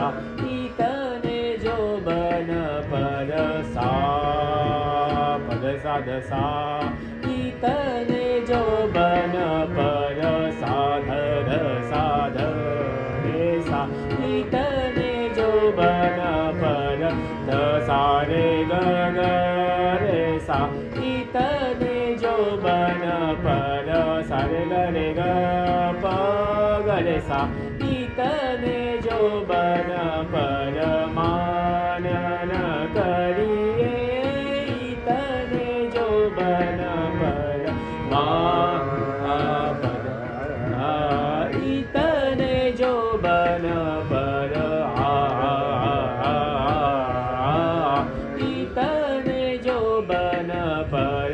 सा ईतने जो बन पर सा पद सा ध सा ईतने जो बन पर सा ध रे सा ईतने जो बन पर ध सा रे ग रे सा ईतने जो बन पर सा रे ग प ग रे सा ईतने जो बन पर मानन करिए ईतने जो बन पर ईतने जो बन पर ईतने जो बन पर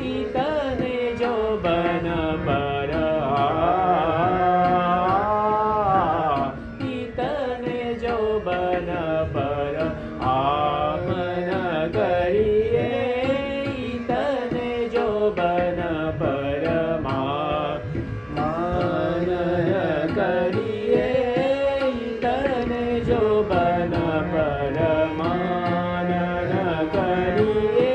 ईतने जो बन पर ईतने जो बन पर आमन करिए ईतने जो बन पर मान करिए ईतने जो बन पर मानन करिए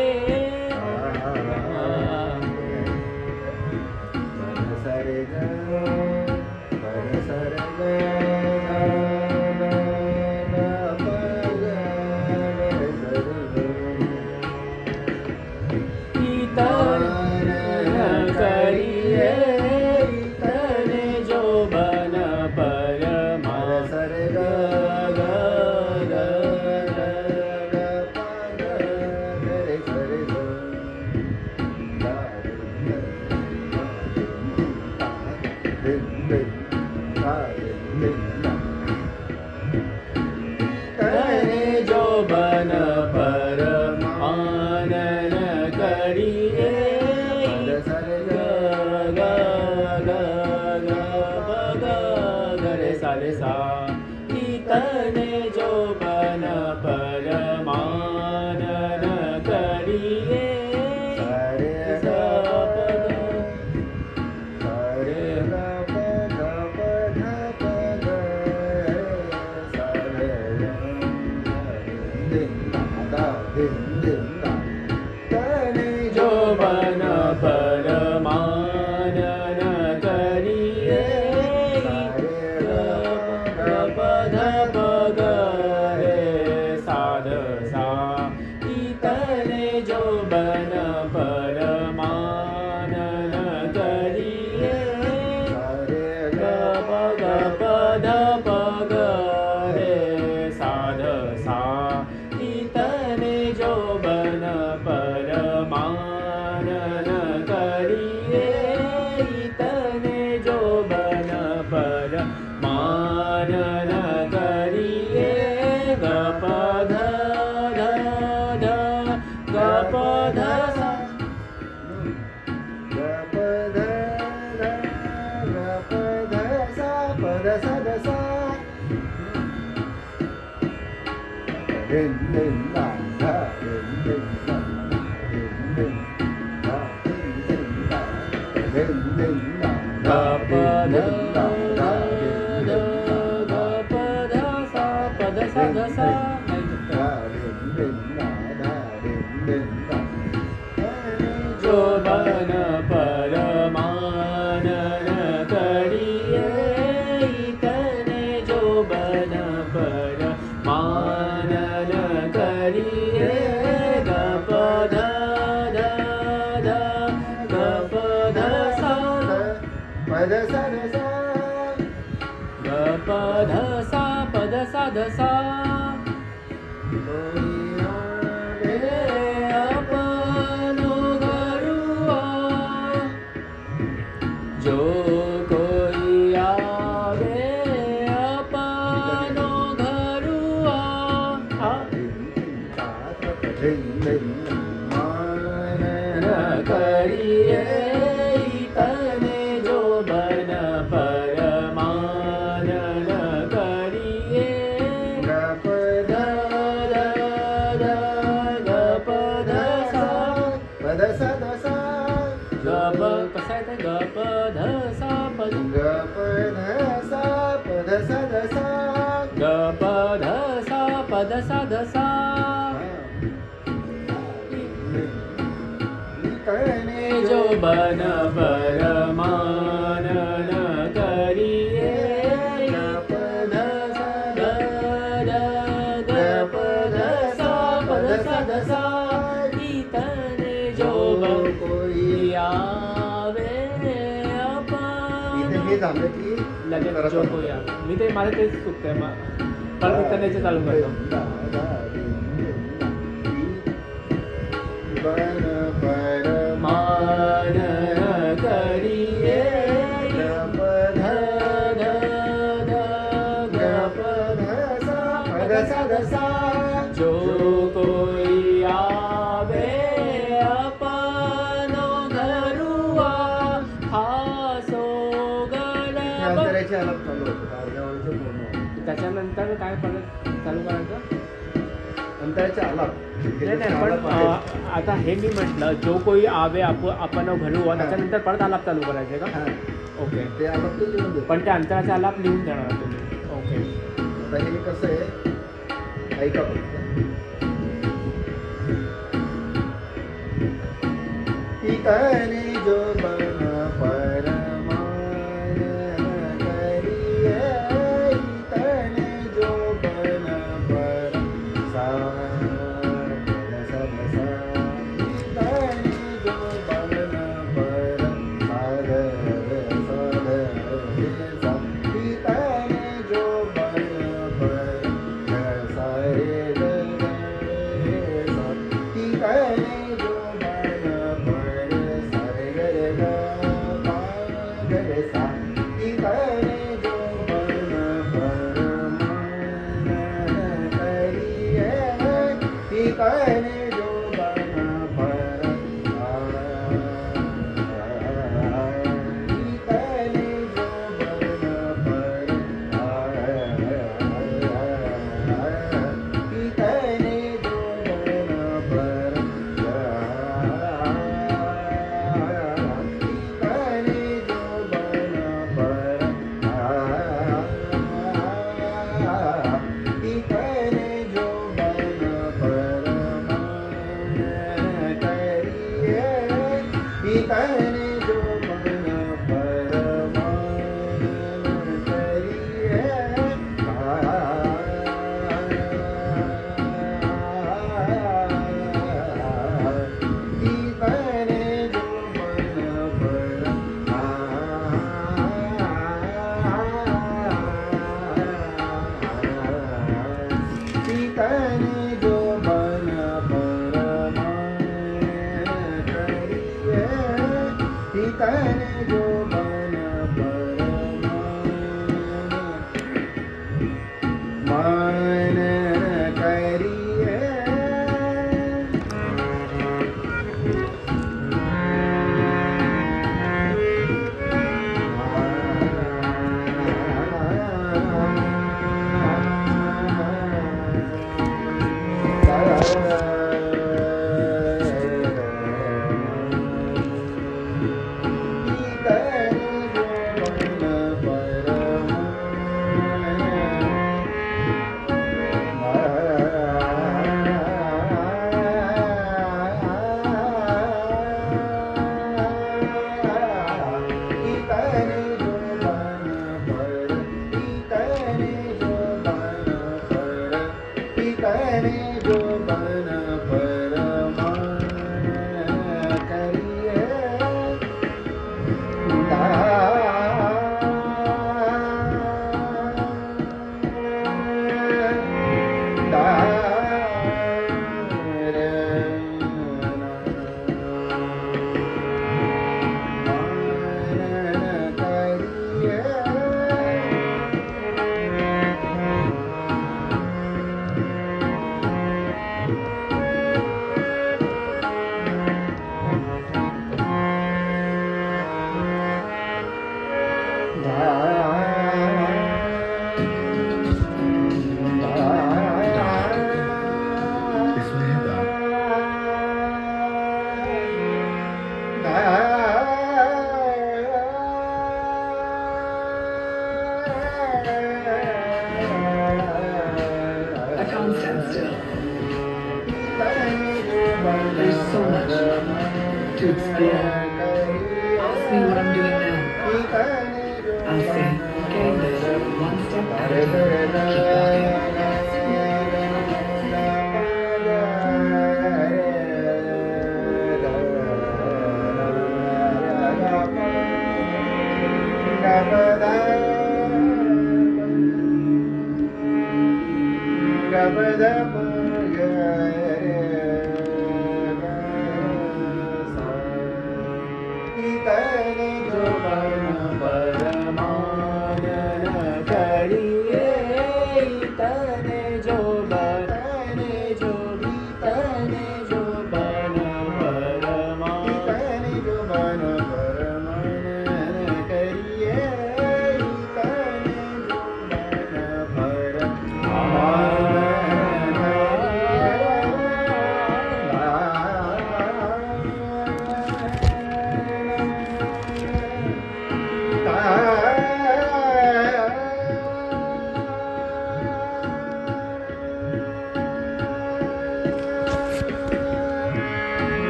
ईतने करिए ईतने जो बन पर ईतने जो बन पर मानन करिए ग ग ग रे सा ईतने जो बन पर मानन करिए जो बन पर मानन करिए पद पग रे साध सा ईतने जो बन पर मानन करिए पग पद पग रे साध सा ईतने जो बन पर मानन करिए ईतने जो बन पर मानन करिए ग प ध ग प ध सा पद सा ध सा जो बन पर मानन करिए ईतने जो बन पर मानन करिए ग प ध ग प ध सा पद सा ध सा ग प ध सा पद सा ध सा जो कोई आवे अपनो घरुआ मानन करिए ईतने जो बन पर मानन करिए ग सा ध सा ग प ध सा प ध सा ध सा तने जो बन परमानन करिए ग प ध सा ध ध ग प ध सा प ध सा ध सा इतने जो बन कोई आवे इथे अपन हे झालं की लगेच जो कोई आवे मी ते माझं तेच चुकतंय परत इतनेचे चालू करतो बन मानन करिए ग प ध ध ध ग प ध सा ध सा जो कोई आवे अपनो घरुआ खासो गला अंतराची आलाप चालू होतं अर्ध्यावरचे पूर्ण त्याच्यानंतर काय परत चालू करायचं अंतराचे आलाप नाही नाही पण आता हे मी म्हटलं जो कोई आवे आपण घरी हुआ त्याच्यानंतर परत आलाप चालू करायचे का हां ओके ते आलाप ते लिहून देतो पण त्या अंतराचा आलाप लिहून देणार तुम्ही ओके आता हे कसं आहे ऐका फक्त इतने जो बन परमान करिए इतने जो बन पर सा इतने जो बन पर साध इतने जो बन पर सारे इतने जो बन पर सारे सा इतने जो बन पर मन करिए इतने जो बन पर इतने जो बन पर इतने जो बन पर इतने जो बन पर so much to explore. Ask me what I'm doing now. I'll say, getting there, one step at a time. Keep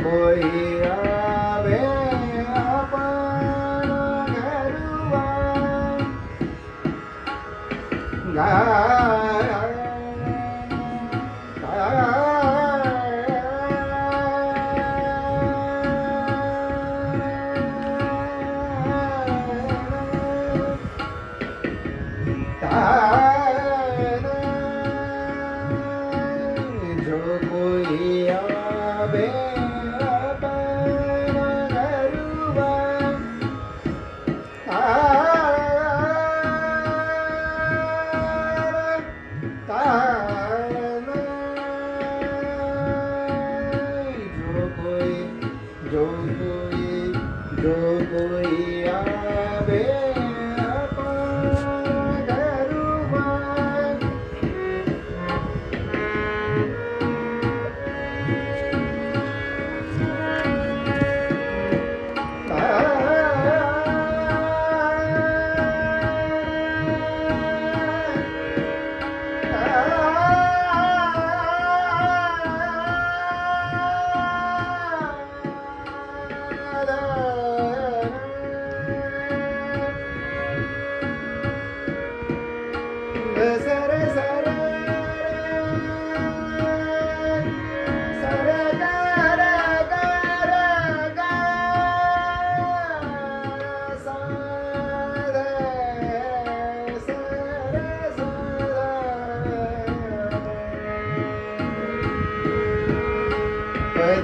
walking.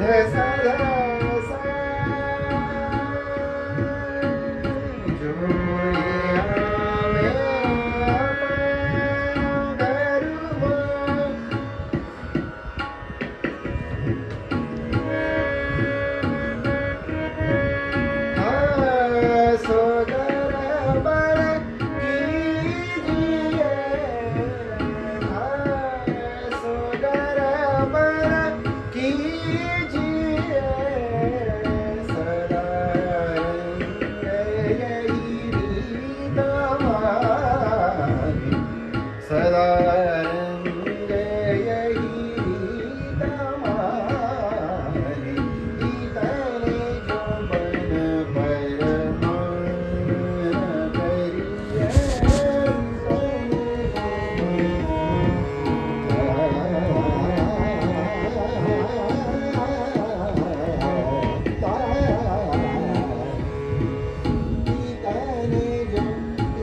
Sa